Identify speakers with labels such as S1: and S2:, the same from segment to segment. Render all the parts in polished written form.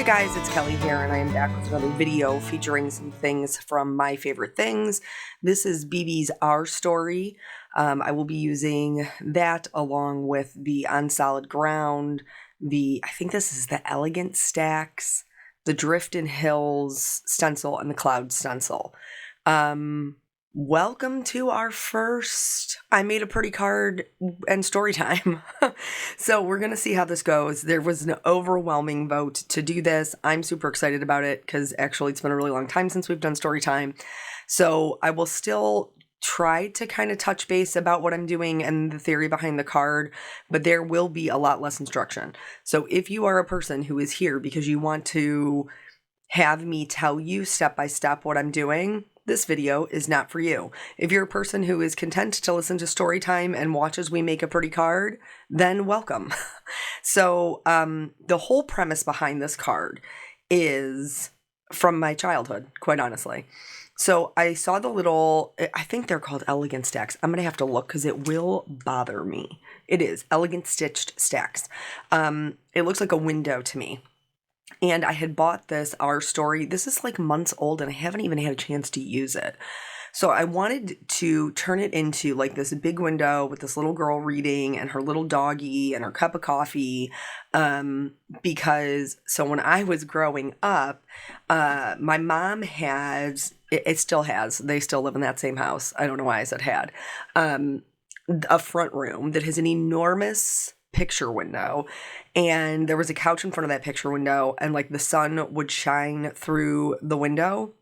S1: Hi guys, it's Kelly here, and I am back with another video featuring some things from my favorite things. This is BB's Our Story. I will be using that along with the On Solid Ground, I think this is the Elegant Stacks, the Drift and Hills stencil, and the Cloud stencil. Welcome to our first I Made a Pretty Card and story time. So we're going to see how this goes. There was an overwhelming vote to do this. I'm super excited about it because actually it's been a really long time since we've done story time. So I will still try to kind of touch base about what I'm doing and the theory behind the card, but there will be a lot less instruction. So if you are a person who is here because you want to have me tell you step by step what I'm doing, this video is not for you. If you're a person who is content to listen to story time and watch as we make a pretty card, then welcome. So the whole premise behind this card is from my childhood, quite honestly. So I saw the little, I think they're called Elegant Stacks. I'm going to have to look because it will bother me. It is Elegant Stitched Stacks. It looks like a window to me. And I had bought this Our Story. This is like months old and I haven't even had a chance to use it. So I wanted to turn it into like this big window with this little girl reading and her little doggy and her cup of coffee. Because so when I was growing up, my mom has, it still has, they still live in that same house. I don't know why I said had, a front room that has an enormous picture window, and there was a couch in front of that picture window, and like the sun would shine through the window,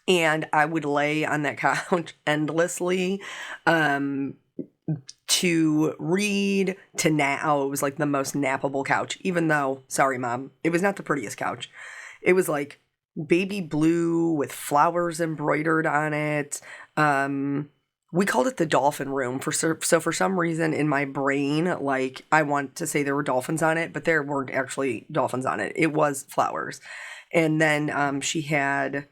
S1: and I would lay on that couch endlessly to read, to nap. Oh, it was like the most nappable couch, even though, sorry mom, it was not the prettiest couch. It was like baby blue with flowers embroidered on it. We called it the dolphin room so for some reason in my brain, like I want to say there were dolphins on it, but there weren't actually dolphins on it. It was flowers. And then she had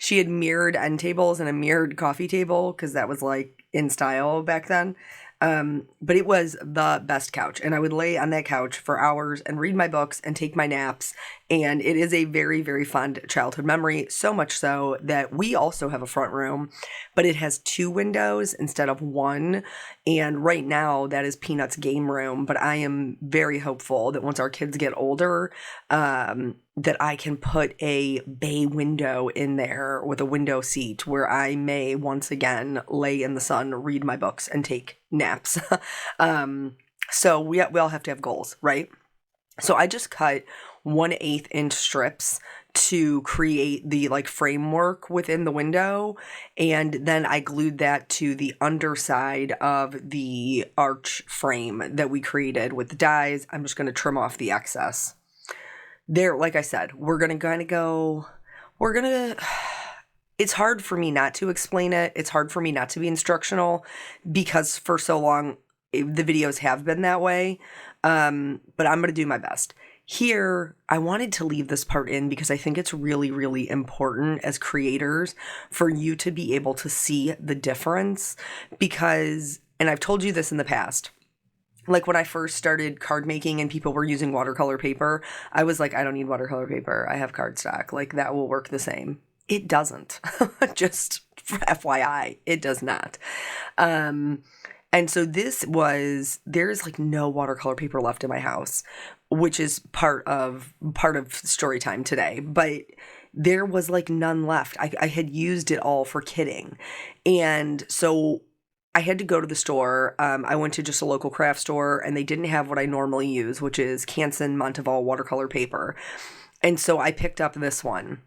S1: mirrored end tables and a mirrored coffee table because that was like in style back then. But it was the best couch, and I would lay on that couch for hours and read my books and take my naps. And it is a very, very fond childhood memory, so much so that we also have a front room, but it has 2 windows instead of 1. And right now that is Peanut's game room, but I am very hopeful that once our kids get older, that I can put a bay window in there with a window seat where I may once again lay in the sun, read my books, and take naps. So we all have to have goals, right? So I just cut 1/8 inch strips to create the like framework within the window, and then I glued that to the underside of the arch frame that we created with the dies. I'm just going to trim off the excess. There, like I said, it's hard for me not to explain it. It's hard for me not to be instructional because for so long the videos have been that way. But I'm going to do my best. Here, I wanted to leave this part in because I think it's really, really important as creators for you to be able to see the difference because, and I've told you this in the past, like when I first started card making and people were using watercolor paper, I was like, I don't need watercolor paper. I have cardstock. Like that will work the same. It doesn't. Just FYI, it does not. And so there's like no watercolor paper left in my house, which is part of story time today. But there was like none left. I had used it all for kidding. And so I had to go to the store. I went to just a local craft store and they didn't have what I normally use, which is Canson Monteval watercolor paper. And so I picked up this one.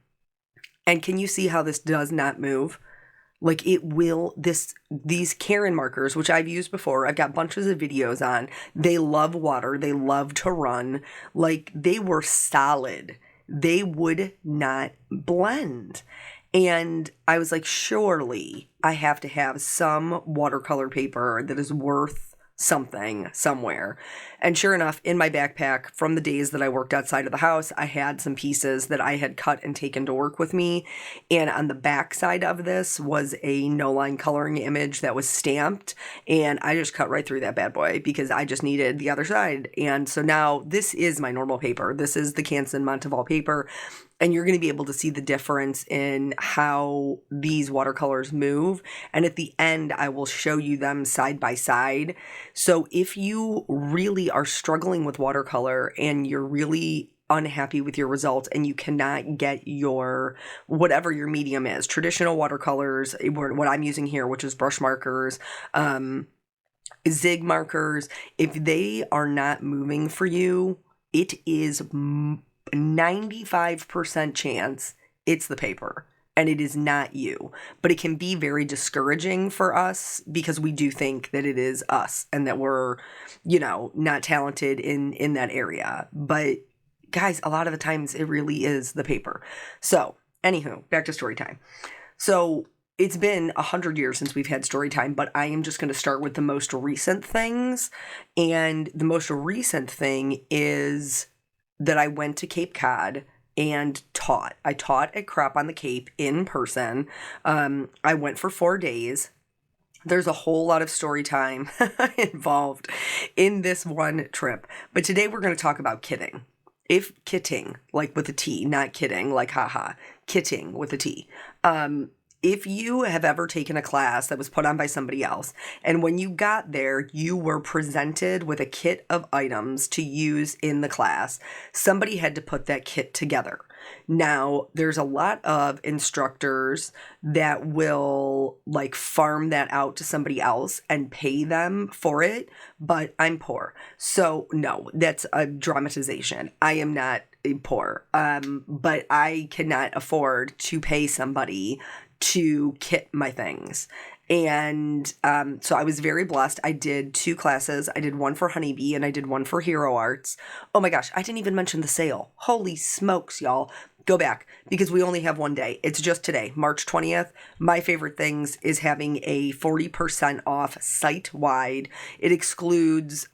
S1: And can you see how this does not move? Like it will, these Karen markers, which I've used before, I've got bunches of videos on. They love water. They love to run. Like they were solid. They would not blend. And I was like, surely I have to have some watercolor paper that is worth something somewhere. And sure enough, in my backpack from the days that I worked outside of the house, I had some pieces that I had cut and taken to work with me. And on the back side of this was a no-line coloring image that was stamped. And I just cut right through that bad boy because I just needed the other side. And so now this is my normal paper. This is the Canson Monteval paper. And you're going to be able to see the difference in how these watercolors move. And at the end, I will show you them side by side. So if you really are struggling with watercolor and you're really unhappy with your results and you cannot get your, whatever your medium is, traditional watercolors, what I'm using here, which is brush markers, zig markers, if they are not moving for you, it is 95% chance it's the paper and it is not you. But it can be very discouraging for us because we do think that it is us and that we're, not talented in that area. But guys, a lot of the times it really is the paper. So anywho, back to story time. So it's been 100 years since we've had story time, but I am just going to start with the most recent things. And the most recent thing is that I went to Cape Cod and taught. I taught at Crop on the Cape in person. I went for 4 days. There's a whole lot of story time involved in this one trip. But today we're going to talk about kitting. If kitting, like with a T, not kidding, like haha, kitting with a T. If you have ever taken a class that was put on by somebody else, and when you got there, you were presented with a kit of items to use in the class, somebody had to put that kit together. Now, there's a lot of instructors that will farm that out to somebody else and pay them for it, but I'm poor. So no, that's a dramatization. I am not poor, but I cannot afford to pay somebody to kit my things. And so I was very blessed. I did 2 classes. I did one for Honeybee and I did one for Hero Arts. Oh my gosh, I didn't even mention the sale. Holy smokes, y'all. Go back because we only have one day. It's just today, March 20th. My favorite things is having a 40% off site-wide. It excludes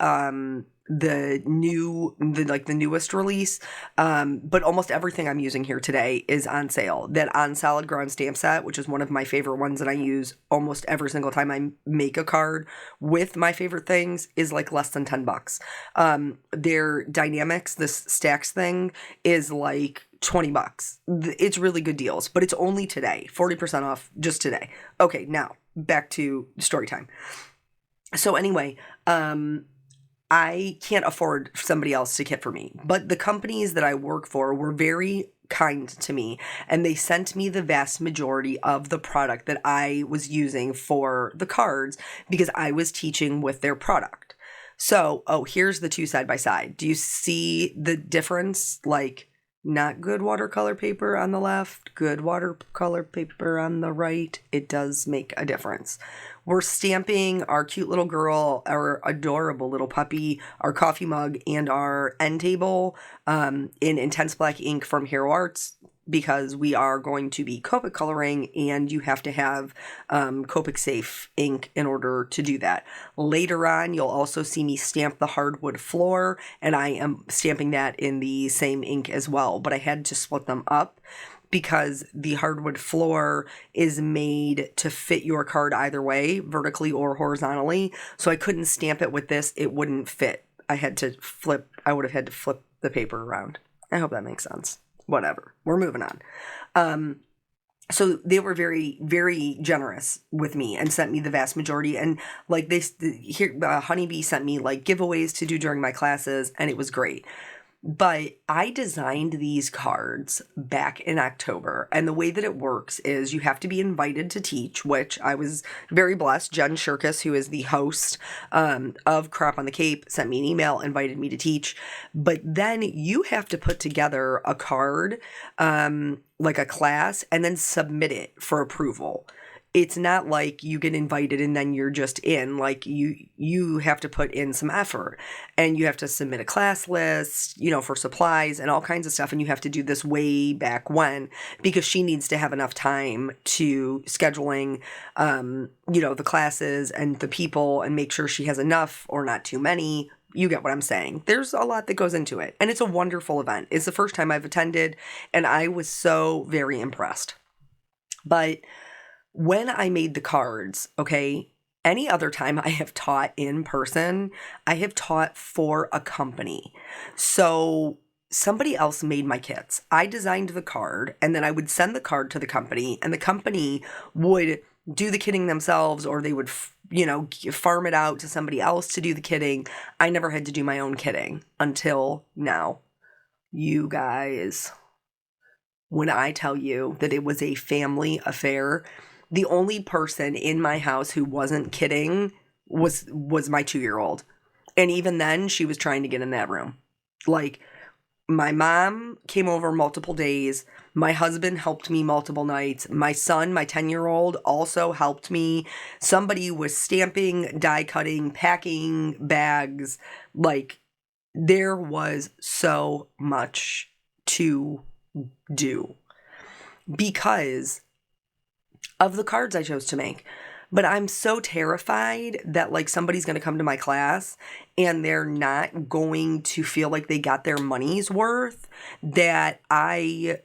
S1: the newest release, but almost everything I'm using here today is on sale. That On Solid Ground stamp set, which is one of my favorite ones that I use almost every single time I make a card with my favorite things, is less than $10. Their Dynamics, this stacks thing, is $20. It's really good deals, but it's only today, 40% off just today. Okay, now back to story time. So anyway, I can't afford somebody else to kit for me, but the companies that I work for were very kind to me and they sent me the vast majority of the product that I was using for the cards because I was teaching with their product. So, here's the 2 side by side. Do you see the difference? Not good watercolor paper on the left, good watercolor paper on the right. It does make a difference. We're stamping our cute little girl, our adorable little puppy, our coffee mug, and our end table in intense black ink from Hero Arts because we are going to be copic coloring and you have to have copic safe ink in order to do that. Later on, you'll also see me stamp the hardwood floor and I am stamping that in the same ink as well, but I had to split them up because the hardwood floor is made to fit your card either way, vertically or horizontally. So I couldn't stamp it with this. It wouldn't fit. I would have had to flip the paper around. I hope that makes sense. Whatever. We're moving on. So they were very, very generous with me and sent me the vast majority. And Honeybee sent me giveaways to do during my classes, and it was great. But I designed these cards back in October, and the way that it works is you have to be invited to teach, which I was very blessed. Jen Shirkus, who is the host of Crop on the Cape, sent me an email, invited me to teach. But then you have to put together a card, like a class, and then submit it for approval. it's not like you get invited and then you're just in. Like you have to put in some effort, and you have to submit a class list, for supplies and all kinds of stuff. And you have to do this way back when, because she needs to have enough time to scheduling, the classes and the people, and make sure she has enough or not too many. You get what I'm saying. There's a lot that goes into it. And it's a wonderful event. It's the first time I've attended, and I was so very impressed. But when I made the cards, okay, any other time I have taught in person, I have taught for a company. So somebody else made my kits. I designed the card, and then I would send the card to the company, and the company would do the kitting themselves, or they would, farm it out to somebody else to do the kitting. I never had to do my own kitting until now. You guys, when I tell you that it was a family affair, the only person in my house who wasn't kitting was my 2-year-old. And even then, she was trying to get in that room. Like, my mom came over multiple days. My husband helped me multiple nights. My son, my 10-year-old, also helped me. Somebody was stamping, die cutting, packing bags. Like, there was so much to do because of the cards I chose to make. But I'm so terrified that like somebody's going to come to my class and they're not going to feel like they got their money's worth, that I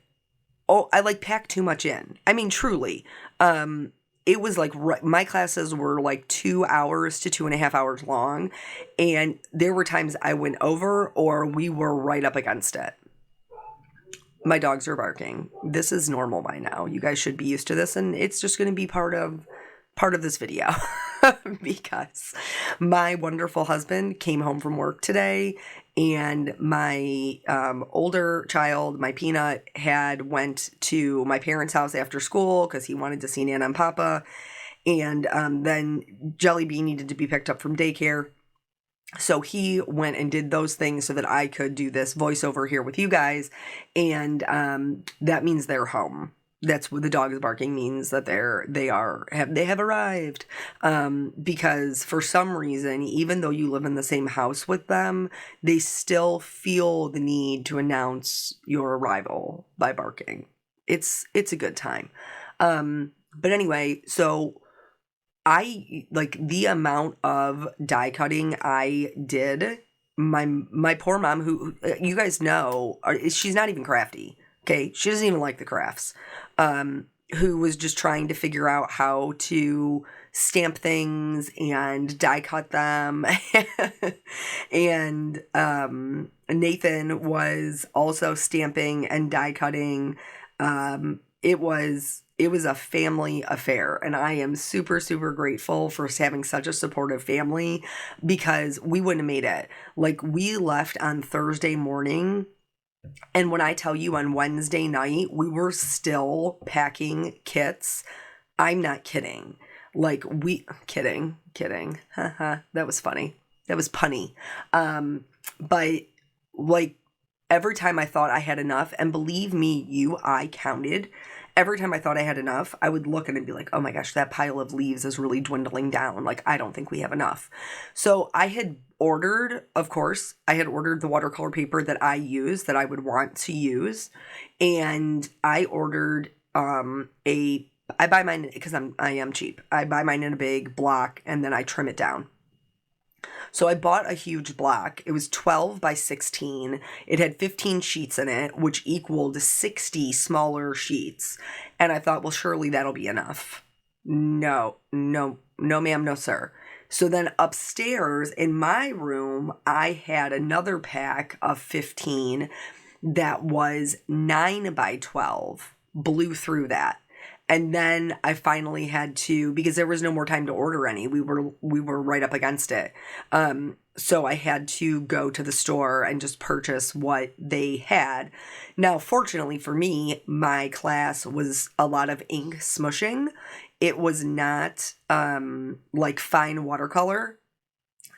S1: like pack too much in. I mean, truly. It was like, my classes were like 2 hours to 2.5 hours long. And there were times I went over, or we were right up against it. My dogs are barking. This is normal by now. You guys should be used to this, and it's just going to be part of this video because my wonderful husband came home from work today, and my older child, my Peanut, went to my parents' house after school because he wanted to see Nana and Papa, and then Jelly Bean needed to be picked up from daycare. So he went and did those things so that I could do this voiceover here with you guys. And that means they're home. That's what the dog is barking means, that they have arrived. Because for some reason, even though you live in the same house with them, they still feel the need to announce your arrival by barking. It's a good time. But anyway, so I, like, the amount of die cutting I did, my poor mom, who you guys know, she's not even crafty, okay? She doesn't even like the crafts, who was just trying to figure out how to stamp things and die cut them. And Nathan was also stamping and die cutting. It was a family affair, and I am super, super grateful for having such a supportive family, because we wouldn't have made it. Like, we left on Thursday morning, and when I tell you on Wednesday night, we were still packing kits. I'm not kidding. Like, kidding. That was funny. That was punny. But like, every time I thought I had enough, and believe me, I counted. Every time I thought I had enough, I would look at it and be like, oh my gosh, that pile of leaves is really dwindling down. Like, I don't think we have enough. So I had ordered, of course, the watercolor paper that I use, that I would want to use. And I ordered I buy mine because I am cheap. I buy mine in a big block, and then I trim it down. So I bought a huge block. It was 12 by 16. It had 15 sheets in it, which equaled 60 smaller sheets. And I thought, well, surely that'll be enough. No, ma'am, no, sir. So then upstairs in my room, I had another pack of 15 that was 9 by 12. Blew through that. And then I finally had to, because there was no more time to order any. We were right up against it. So I had to go to the store and just purchase what they had. Now, fortunately for me, my class was a lot of ink smushing. It was not like fine watercolor.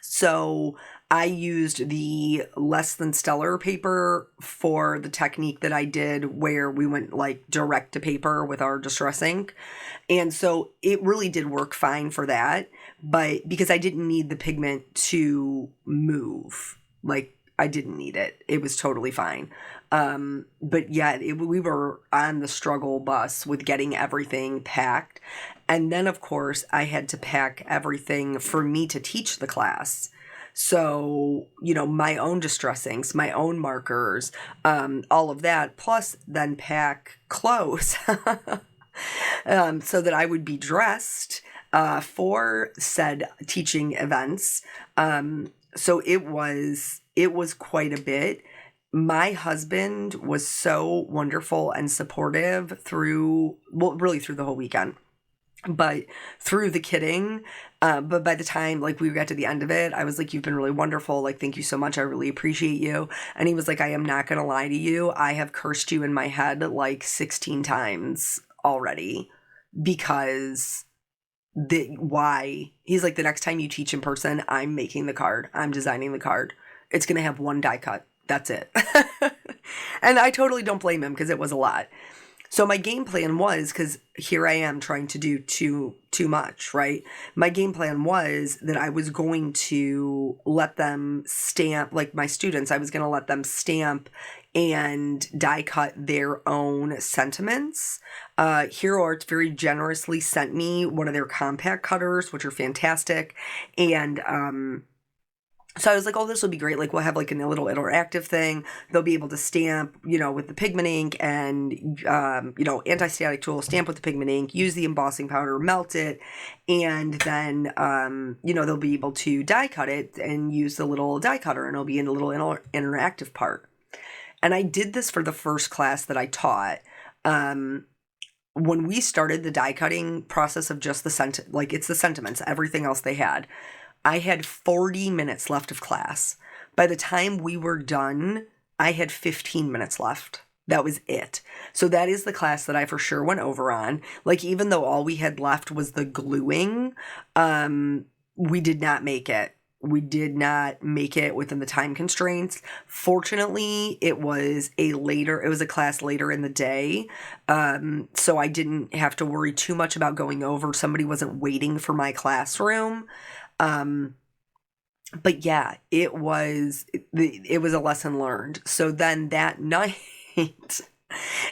S1: So I used the less than stellar paper for the technique that I did where we went like direct to paper with our distress ink. And so it really did work fine for that, but because I didn't need the pigment to move, like I didn't need it. It was totally fine. But yeah, we were on the struggle bus with getting everything packed. And then, of course, I had to pack everything for me to teach the class. So, my own distress inks, my own markers, all of that, plus then pack clothes so that I would be dressed for said teaching events. So it was quite a bit. My husband was so wonderful and supportive through the whole weekend. But through the kidding, but by the time like we got to the end of it, I was like, you've been really wonderful. Like, thank you so much. I really appreciate you. And he was like, I am not going to lie to you. I have cursed you in my head like 16 times already because why? He's like, the next time you teach in person, I'm making the card. I'm designing the card. It's going to have one die cut. That's it. And I totally don't blame him because it was a lot. So my game plan was, because here I am trying to do too much, right? My game plan was that I was going to let them stamp, like my students, I was going to let them stamp and die cut their own sentiments. Hero Arts very generously sent me one of their compact cutters, which are fantastic. And so I was like, oh, this will be great. Like, we'll have like a little interactive thing. They'll be able to stamp, with the pigment ink and, anti-static tool, stamp with the pigment ink, use the embossing powder, melt it. And then, they'll be able to die cut it and use the little die cutter, and it'll be in a little interactive part. And I did this for the first class that I taught. When we started the die cutting process of just it's the sentiments, everything else they had, I had 40 minutes left of class. By the time we were done, I had 15 minutes left. That was it. So that is the class that I for sure went over on. Like, even though all we had left was the gluing, we did not make it. We did not make it within the time constraints. Fortunately, it was a class later in the day. So I didn't have to worry too much about going over. Somebody wasn't waiting for my classroom. But yeah, it was a lesson learned. So then that night,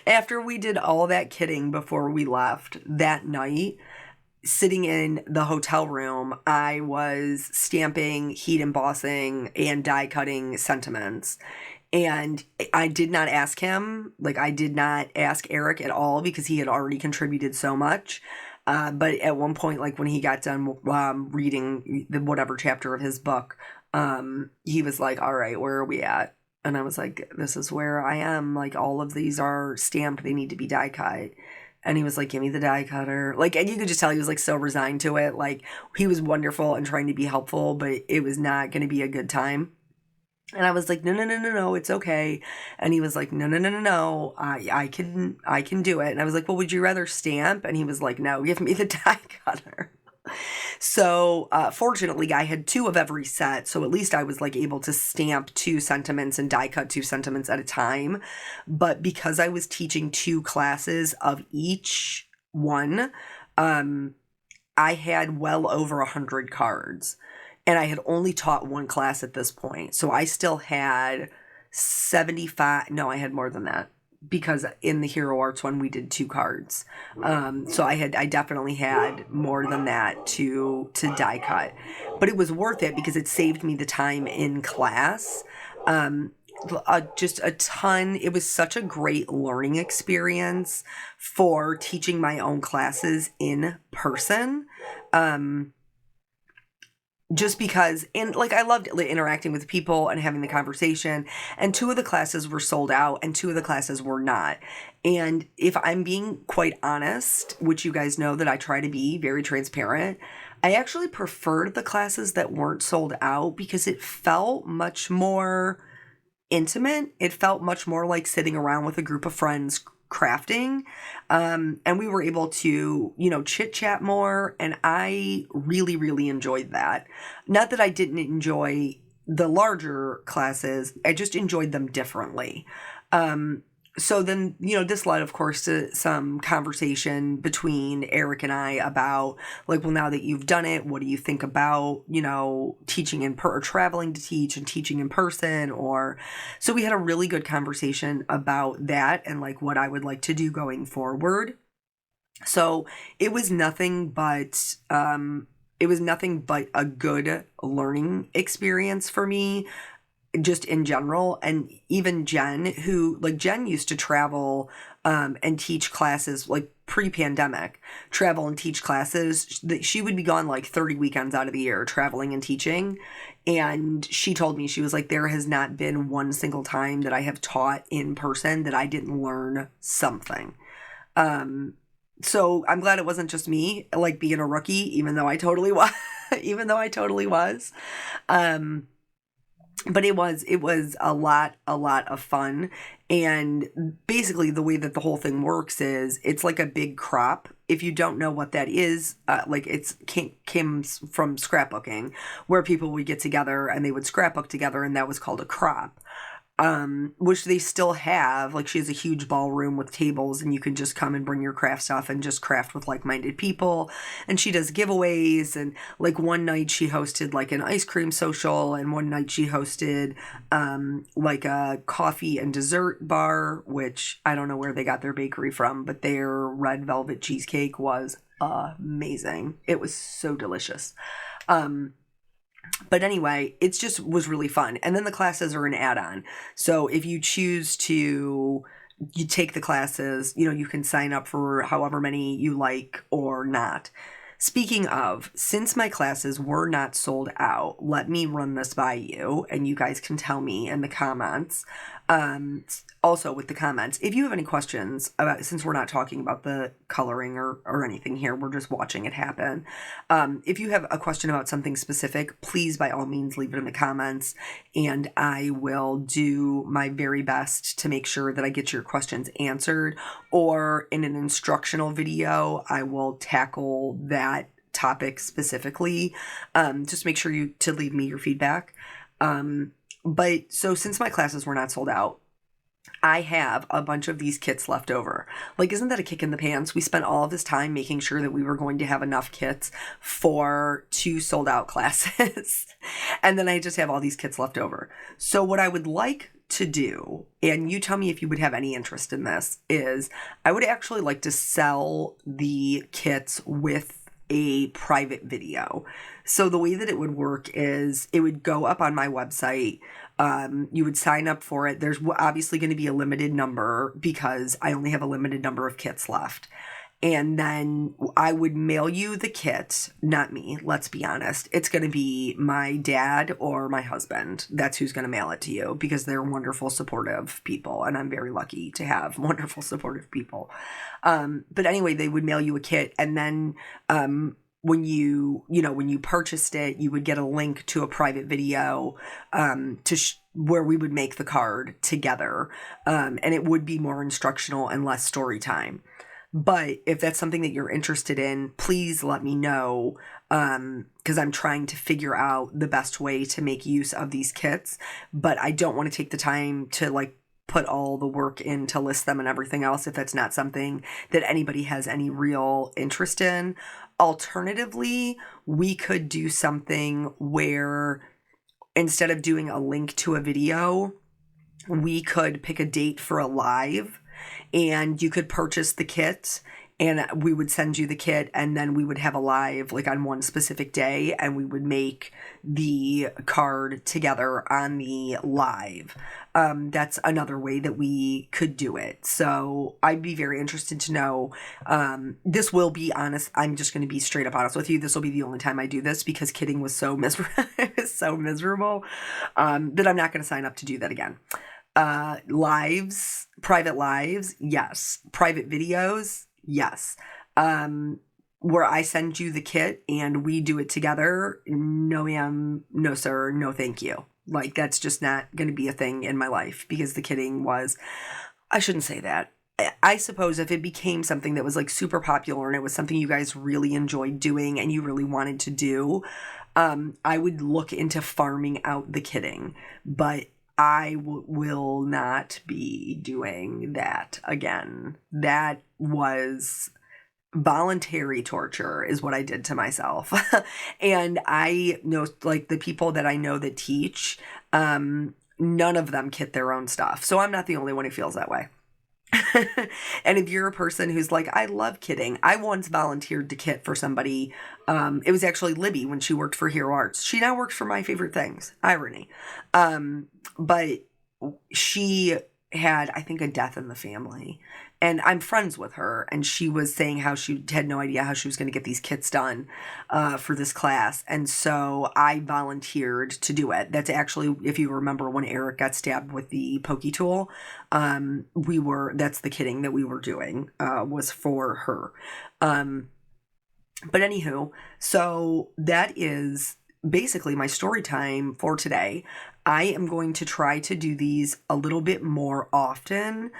S1: after we did all that kidding before we left, that night, sitting in the hotel room, I was stamping, heat embossing, and die cutting sentiments. And I did not ask him, I did not ask Eric at all because he had already contributed so much. But at one point, when he got done reading whatever chapter of his book, he was like, all right, where are we at? And I was like, this is where I am. All of these are stamped. They need to be die cut. And he was like, give me the die cutter. And you could just tell he was so resigned to it. He was wonderful and trying to be helpful, but it was not going to be a good time. And I was like, no, it's okay. And he was like, no, I can do it. And I was like, well, would you rather stamp? And he was like, no, give me the die cutter. So fortunately, I had 2 of every set. So at least I was able to stamp 2 sentiments and die cut 2 sentiments at a time. But because I was teaching 2 classes of each one, I had well over 100 cards. And I had only taught 1 class at this point. So I still had 75. No, I had more than that. Because in the Hero Arts one, we did 2 cards. So I definitely had more than that to die cut. But it was worth it because it saved me the time in class. Just a ton. It was such a great learning experience for teaching my own classes in person. Just because, and I loved interacting with people and having the conversation, and 2 of the classes were sold out and 2 of the classes were not. And if I'm being quite honest, which you guys know that I try to be very transparent, I actually preferred the classes that weren't sold out because it felt much more intimate. It felt much more like sitting around with a group of friends crafting, and we were able to chit chat more, and I really enjoyed that. Not that I didn't enjoy the larger classes, I just enjoyed them differently. So then, this led, of course, to some conversation between Eric and I about, like, well, now that you've done it, what do you think about, teaching or traveling to teach and teaching in person? So we had a really good conversation about that and, like, what I would like to do going forward. So it was nothing but a good learning experience for me, just in general. And even Jen used to travel and teach classes, like pre-pandemic, travel and teach classes. She would be gone like 30 weekends out of the year traveling and teaching. And she told me, she was like, there has not been one single time that I have taught in person that I didn't learn something. So I'm glad it wasn't just me, like, being a rookie, even though I totally was, But it was a lot of fun. And basically the way that the whole thing works is it's like a big crop. If you don't know what that is, came from scrapbooking, where people would get together and they would scrapbook together, and that was called a crop. Which they still have. Like, she has a huge ballroom with tables, and you can just come and bring your craft stuff and just craft with like-minded people. And she does giveaways, and like one night she hosted like an ice cream social, and one night she hosted like a coffee and dessert bar, which I don't know where they got their bakery from, but their red velvet cheesecake was amazing. It was so delicious. But anyway, it just was really fun. And then the classes are an add-on. So if you choose to take the classes, you can sign up for however many you like or not. Speaking of, since my classes were not sold out, let me run this by you, and you guys can tell me in the comments. Also with the comments, if you have any questions about, since we're not talking about the coloring or anything here, we're just watching it happen. If you have a question about something specific, please by all means leave it in the comments, and I will do my very best to make sure that I get your questions answered, or in an instructional video, I will tackle that topic specifically. Just make sure to leave me your feedback. But so since my classes were not sold out, I have a bunch of these kits left over. Like, isn't that a kick in the pants? We spent all of this time making sure that we were going to have enough kits for 2 sold out classes. And then I just have all these kits left over. So what I would like to do, and you tell me if you would have any interest in this, is I would actually like to sell the kits with a private video. So the way that it would work is it would go up on my website. You would sign up for it. There's obviously going to be a limited number because I only have a limited number of kits left. And then I would mail you the kit, not me, let's be honest. It's going to be my dad or my husband. That's who's going to mail it to you, because they're wonderful, supportive people. And I'm very lucky to have wonderful, supportive people. But anyway, they would mail you a kit. And then when you purchased it, you would get a link to a private video where we would make the card together. And it would be more instructional and less story time. But if that's something that you're interested in, please let me know, because I'm trying to figure out the best way to make use of these kits. But I don't want to take the time to like put all the work in to list them and everything else if that's not something that anybody has any real interest in. Alternatively, we could do something where instead of doing a link to a video, we could pick a date for a live. And you could purchase the kit, and we would send you the kit, and then we would have a live like on one specific day, and we would make the card together on the live. That's another way that we could do it. So I'd be very interested to know. This will be honest. I'm just going to be straight up honest with you. This will be the only time I do this because kidding was so miserable, so miserable, that I'm not going to sign up to do that again. Private lives, yes. Private videos, yes. Where I send you the kit and we do it together, no ma'am, no sir, no thank you. Like, that's just not going to be a thing in my life, because the kidding was, I shouldn't say that. I suppose if it became something that was like super popular and it was something you guys really enjoyed doing and you really wanted to do, I would look into farming out the kidding, but I will not be doing that again. That was voluntary torture is what I did to myself. And I know, like, the people that I know that teach, none of them kit their own stuff. So I'm not the only one who feels that way. And if you're a person who's like, I love kitting, I once volunteered to kit for somebody. It was actually Libby when she worked for Hero Arts. She now works for My Favorite Things. Irony. But she had, I think, a death in the family. And I'm friends with her, and she was saying how she had no idea how she was going to get these kits done for this class. And so I volunteered to do it. That's actually, if you remember, when Eric got stabbed with the pokey tool, that's the kitting that we were doing, was for her. But anywho, so that is basically my story time for today. I am going to try to do these a little bit more often,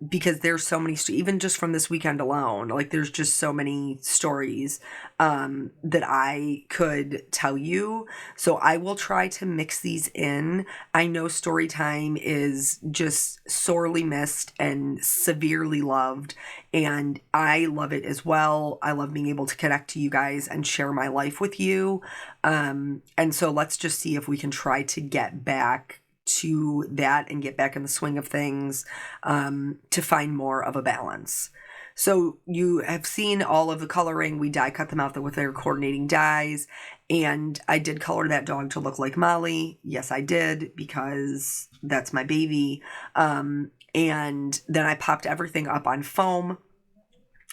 S1: because there's so many, even just from this weekend alone, like there's just so many stories that I could tell you. So I will try to mix these in. I know story time is just sorely missed and severely loved, and I love it as well. I love being able to connect to you guys and share my life with you. And so let's just see if we can try to get back to that and get back in the swing of things, to find more of a balance. So you have seen all of the coloring. We die cut them out with their coordinating dyes. And I did color that dog to look like Molly. Yes, I did, because that's my baby. And then I popped everything up on foam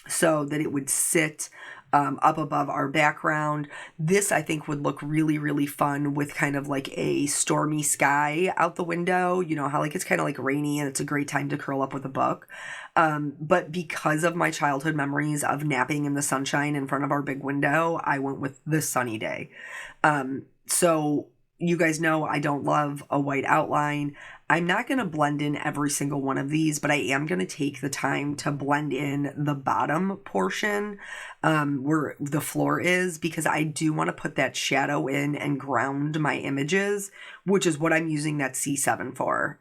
S1: so that it would sit up above our background. This, I think, would look really, really fun with kind of like a stormy sky out the window. You know how like it's kind of like rainy and it's a great time to curl up with a book. But because of my childhood memories of napping in the sunshine in front of our big window, I went with the sunny day. So you guys know I don't love a white outline. I'm not going to blend in every single one of these, but I am going to take the time to blend in the bottom portion, where the floor is, because I do want to put that shadow in and ground my images, which is what I'm using that C7 for.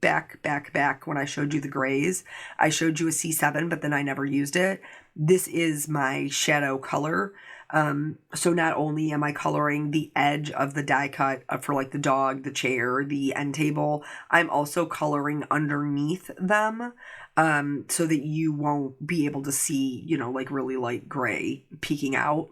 S1: Back when I showed you the grays, I showed you a C7, but then I never used it. This is my shadow color. So not only am I coloring the edge of the die cut for like the dog, the chair, the end table, I'm also coloring underneath them, so that you won't be able to see, you know, like really light gray peeking out.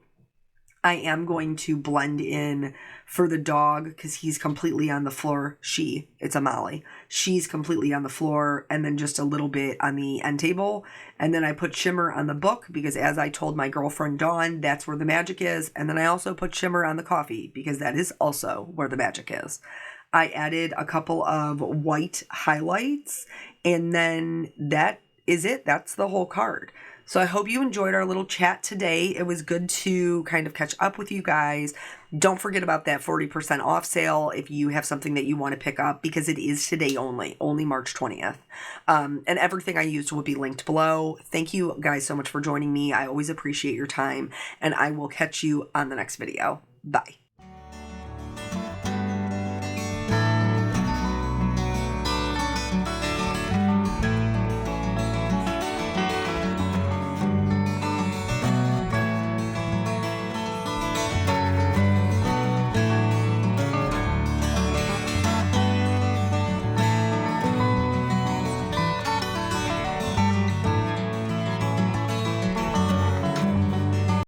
S1: I am going to blend in for the dog because he's completely on the floor. It's a Molly. She's completely on the floor, and then just a little bit on the end table. And then I put shimmer on the book because, as I told my girlfriend Dawn, that's where the magic is. And then I also put shimmer on the coffee because that is also where the magic is. I added a couple of white highlights, and then that is it. That's the whole card. So I hope you enjoyed our little chat today. It was good to kind of catch up with you guys. Don't forget about that 40% off sale if you have something that you want to pick up, because it is today only March 20th. And everything I used will be linked below. Thank you guys so much for joining me. I always appreciate your time, and I will catch you on the next video. Bye.